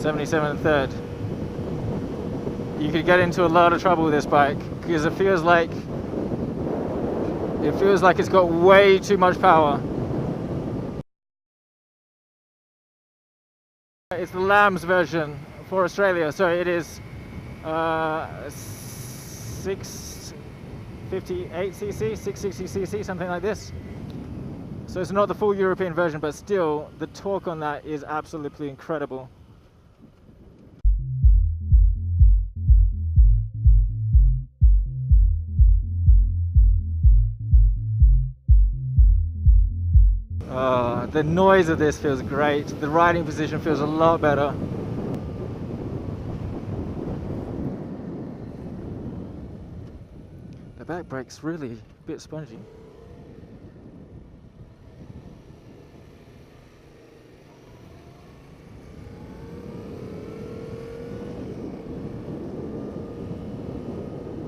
77 and third. You could get into a lot of trouble with this bike because it feels like it's got way too much power. It's the Lamb's version for Australia, so it is 658cc, 660cc, something like this. So it's not the full European version, but still the torque on that is absolutely incredible. Oh, the noise of this feels great. The riding position feels a lot better. The back brake's really a bit spongy.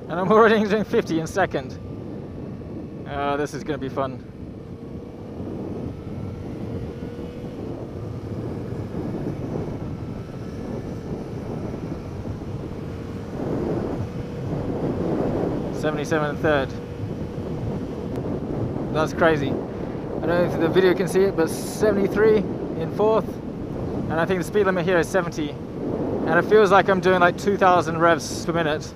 And I'm already doing 50 in second. Oh, this is going to be fun. '77 and third. That's crazy. I don't know if the video can see it, but 73 in fourth. And I think the speed limit here is 70. And it feels like I'm doing like 2,000 revs per minute.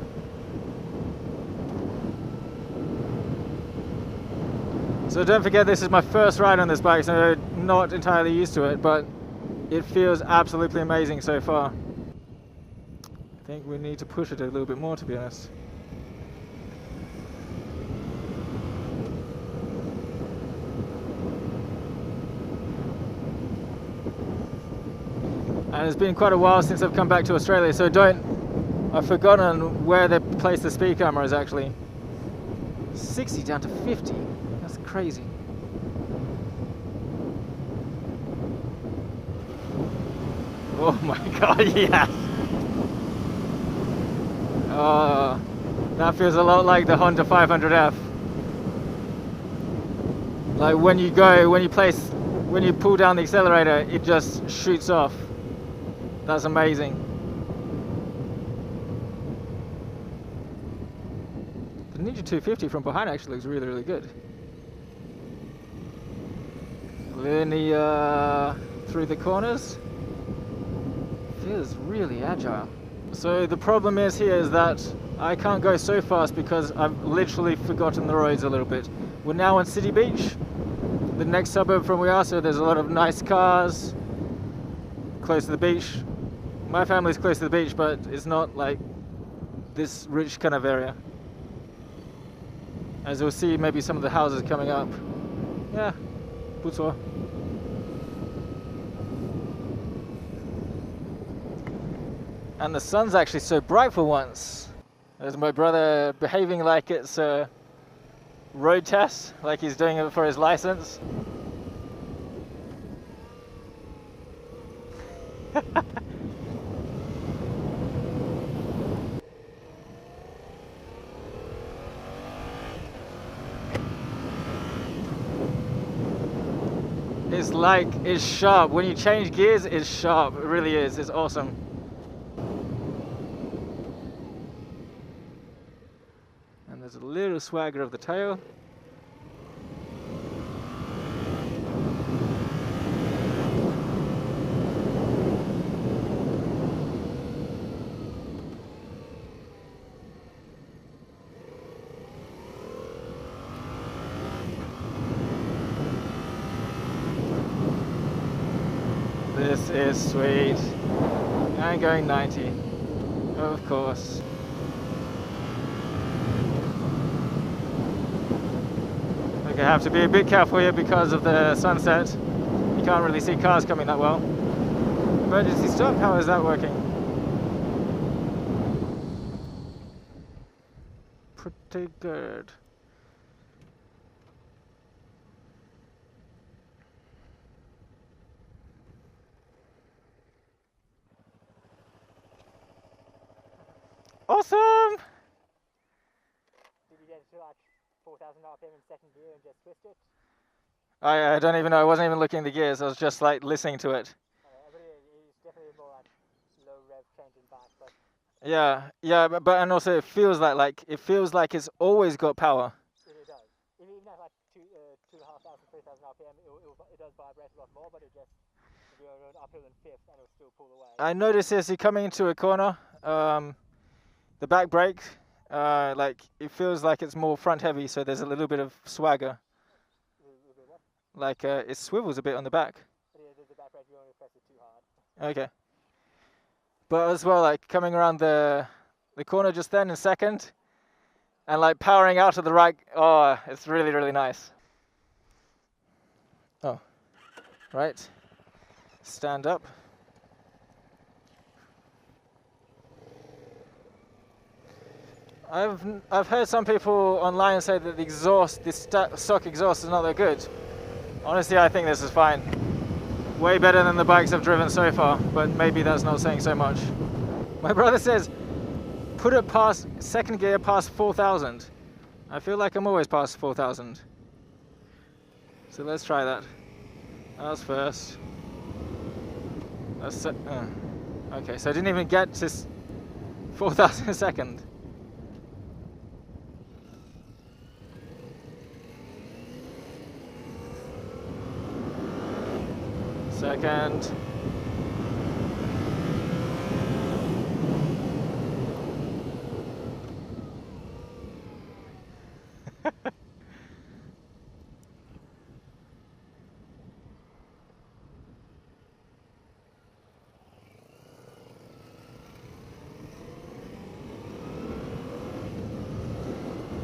So don't forget, this is my first ride on this bike, so I'm not entirely used to it, but it feels absolutely amazing so far. I think we need to push it a little bit more, to be honest. And it's been quite a while since I've come back to Australia, so I've forgotten where they place the speed cameras actually. 60 down to 50. That's crazy. Oh my god, yes! Oh, that feels a lot like the Honda 500F. Like when you pull down the accelerator, it just shoots off. That's amazing. The Ninja 250 from behind actually looks really, really good. Linear through the corners. Feels really agile. So the problem is that I can't go so fast because I've literally forgotten the roads a little bit. We're now on City Beach, the next suburb from where we are, so there's a lot of nice cars close to the beach. My family's close to the beach, but it's not like this rich kind of area. As you'll see, maybe some of the houses coming up. Yeah, Puto. And the sun's actually so bright for once. There's my brother behaving like it's a road test, like he's doing it for his license. It's sharp. When you change gears, it's sharp. It really is. It's awesome. And there's a little swagger of the tail. This is sweet. I'm going 90, of course. I have to be a bit careful here because of the sunset. You can't really see cars coming that well. Emergency stop, how is that working? Pretty good. Awesome! Did you get to like 4,000 RPM in second gear and just twist it? I don't even know, I wasn't even looking at the gears, I was just like listening to it. But it's definitely more like low rev changing back, but Yeah, but and also it feels like it's always got power. it does. Even at like 2,500, 3,000 RPM, it does vibrate a lot more, but it just, if you're on uphill in fifth, and it'll still pull away. I noticed as you're coming into a corner, the back brake, like it feels like it's more front heavy, so there's a little bit of swagger. What? Like it swivels a bit on the back. The back brake, you only press it too hard. Okay. But as well, like coming around the corner just then in second, and like powering out to the right. Oh, it's really, really nice. Oh, right. Stand up. I've heard some people online say that the exhaust, stock exhaust, is not that good. Honestly, I think this is fine. Way better than the bikes I've driven so far, but maybe that's not saying so much. My brother says, put it past second gear past 4,000. I feel like I'm always past 4,000. So let's try that. That was first. That's okay, so I didn't even get to 4,000 a second. Second.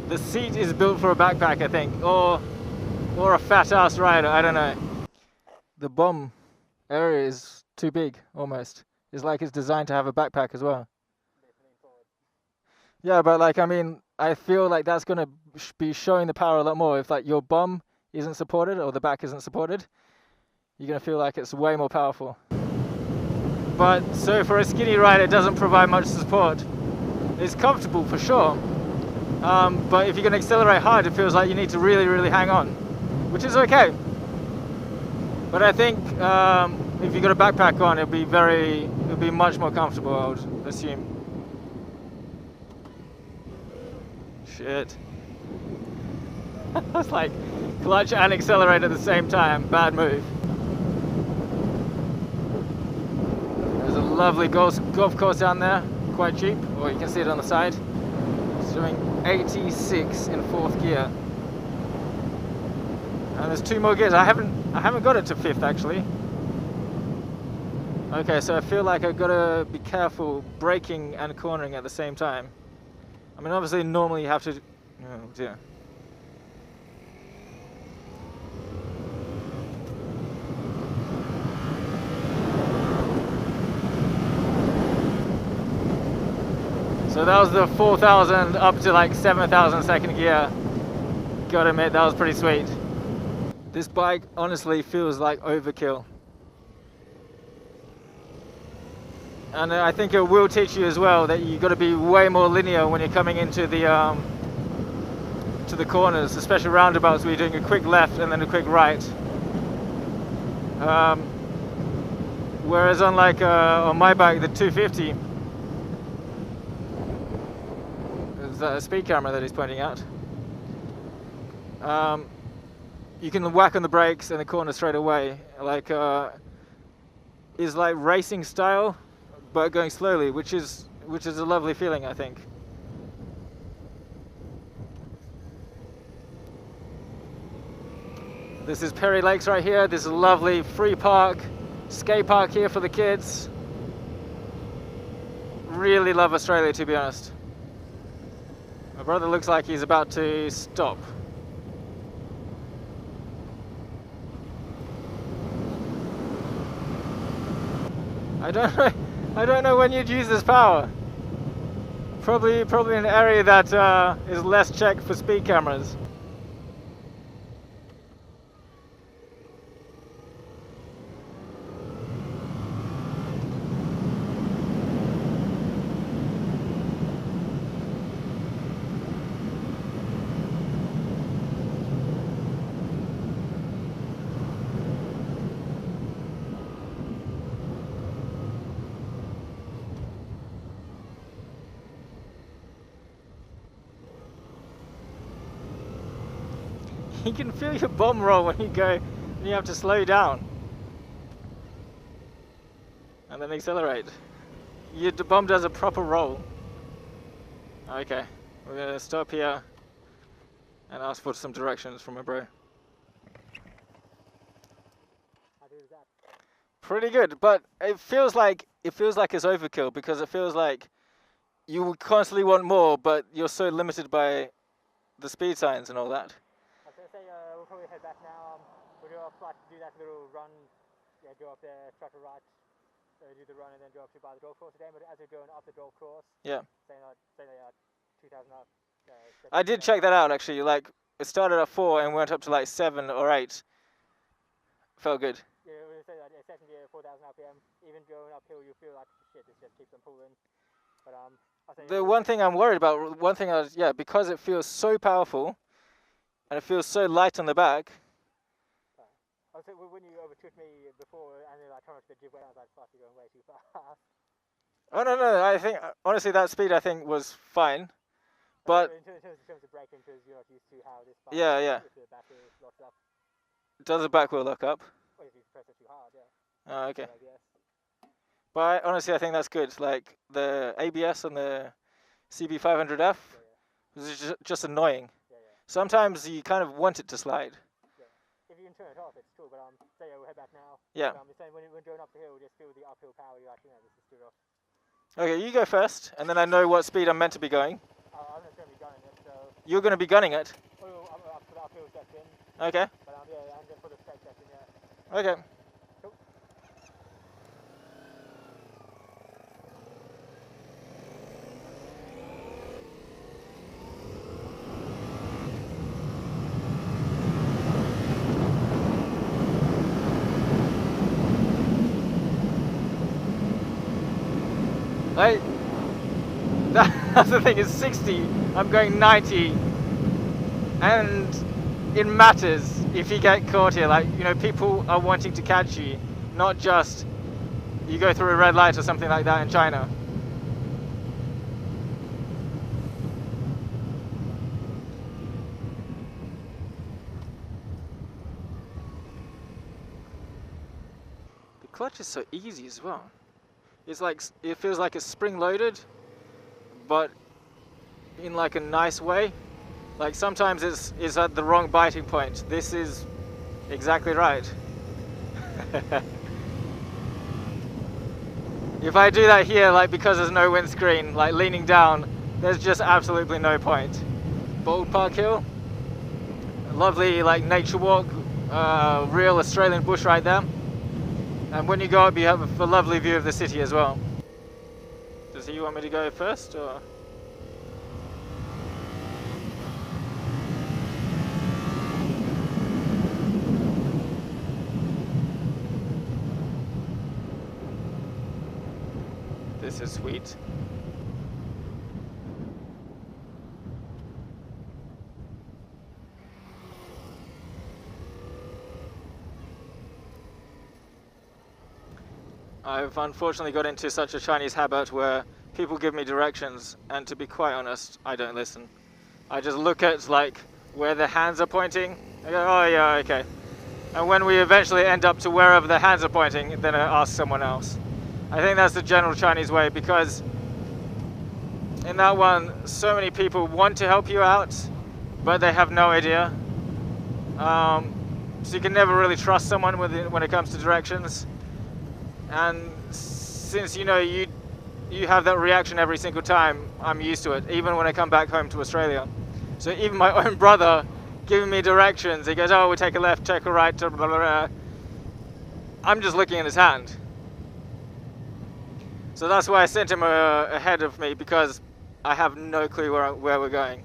The seat is built for a backpack, I think, or a fat ass rider, I don't know. The bomb area is too big, almost. It's like it's designed to have a backpack as well. Yeah, but like, I mean, I feel like that's going to be showing the power a lot more. If like your bum isn't supported or the back isn't supported, you're going to feel like it's way more powerful. But so for a skinny ride, it doesn't provide much support. It's comfortable for sure. But if you're going to accelerate hard, it feels like you need to really, really hang on, which is okay. But I think if you got a backpack on, it'll be much more comfortable, I would assume. Shit. That's like clutch and accelerate at the same time. Bad move. There's a lovely golf course down there, quite cheap, or you can see it on the side. It's doing 86 in fourth gear. And there's 2 more gears. I haven't got it to fifth actually. Okay, so I feel like I've got to be careful braking and cornering at the same time. I mean, obviously, normally you have to. Oh dear. So that was the 4,000 up to like 7,000 second gear. Gotta admit, that was pretty sweet. This bike honestly feels like overkill. And I think it will teach you as well that you've got to be way more linear when you're coming into the to the corners, especially roundabouts where you're doing a quick left and then a quick right. Whereas on like on my bike, the 250, is that a speed camera that he's pointing out? You can whack on the brakes and the corner straight away. Like is like racing style, but going slowly, which is a lovely feeling, I think. This is Perry Lakes right here. This is a lovely free park, skate park here for the kids. Really love Australia, to be honest. My brother looks like he's about to stop. I don't know when you'd use this power. Probably in an area that is less checked for speed cameras. you can feel your bomb roll when you go, and you have to slow down. And then accelerate. The bomb does a proper roll. Okay, we're gonna stop here and ask for some directions from my bro. How good is that? Pretty good, but it feels like it's overkill, because it feels like you constantly want more, but you're so limited by the speed signs and all that. I was going to say, we'll probably head back now. We'll go off, like, do that little run. Yeah, go up there, try to right, do the run, and then go up to by the golf course again. But as we're going up the golf course, Yeah. say they are 2,000 up. I did check that out actually. Like, it started at 4 and went up to like 7 or 8. Felt good. Yeah, we say that. Yeah, second gear, 4,000 RPM. Even going uphill, you feel like shit. This just keeps on pulling. But I'll say The one thing I'm worried about, because it feels so powerful, and it feels so light on the back. I was saying, when you overtook me before, and then like how much the jib went, I was like, fuck, you're going way too fast. Oh no! I think honestly that speed I think was fine, but in terms of braking, because you're not used to how this. Yeah. If the back wheel locks up, Does the back wheel lock up? well, if you press it too hard, yeah. Oh, okay. ABS. But honestly, I think that's good. Like the ABS on the CB500F was just annoying. Yeah. Sometimes you kind of want it to slide. If you can turn it off, it's cool. But say we'll head back now. Yeah. But, saying when going up the hill, just feel the uphill power. You're like, this is too rough. Okay, you go first, and then I know what speed I'm meant to be going. I'm not going to be gunning it, so. You're going to be gunning it. Oh, I'm up for the uphill section. Okay. But yeah, and then for the straight section, yeah. Okay. Cool. That's the thing, it's 60, I'm going 90, and it matters if you get caught here. Like, people are wanting to catch you, not just you go through a red light or something like that in China. The clutch is so easy as well. It's like, it feels like it's spring-loaded, but in like a nice way. Like sometimes it's at the wrong biting point. This is exactly right. If I do that here, like because there's no windscreen, like leaning down, there's just absolutely no point. Bold Park Hill, lovely like nature walk, real Australian bush right there. And when you go up, you have a lovely view of the city as well. Does he want me to go first, or? This is sweet. I've unfortunately got into such a Chinese habit where people give me directions, and to be quite honest, I don't listen. I just look at like where the hands are pointing. I go, oh yeah, okay. And when we eventually end up to wherever the hands are pointing, then I ask someone else. I think that's the general Chinese way, because in that one, so many people want to help you out, but they have no idea. So you can never really trust someone when it comes to directions. And since you have that reaction every single time, I'm used to it, even when I come back home to Australia. So even my own brother giving me directions, he goes, oh, we take a left, take a right, blah, blah, blah. I'm just looking at his hand. So that's why I sent him ahead of me, because I have no clue where we're going.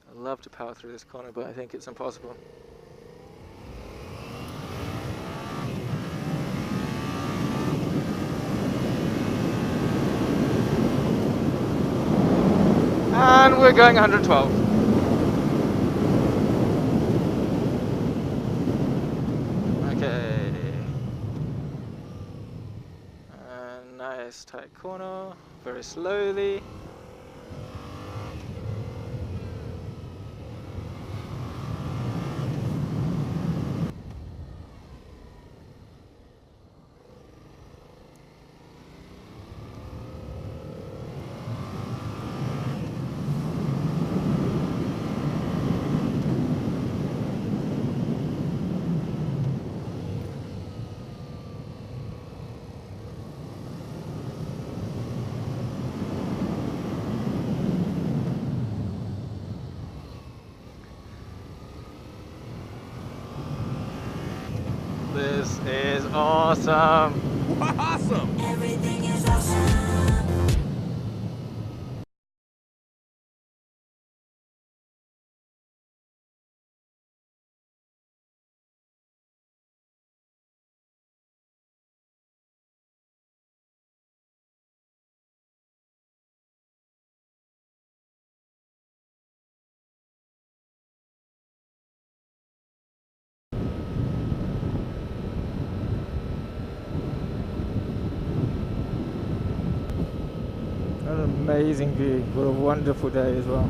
I'd love to power through this corner, but I think it's impossible. And we're going 112. Okay. Nice tight corner. very slowly. This is awesome. Awesome! Everything is awesome. What an amazing view. What a wonderful day as well.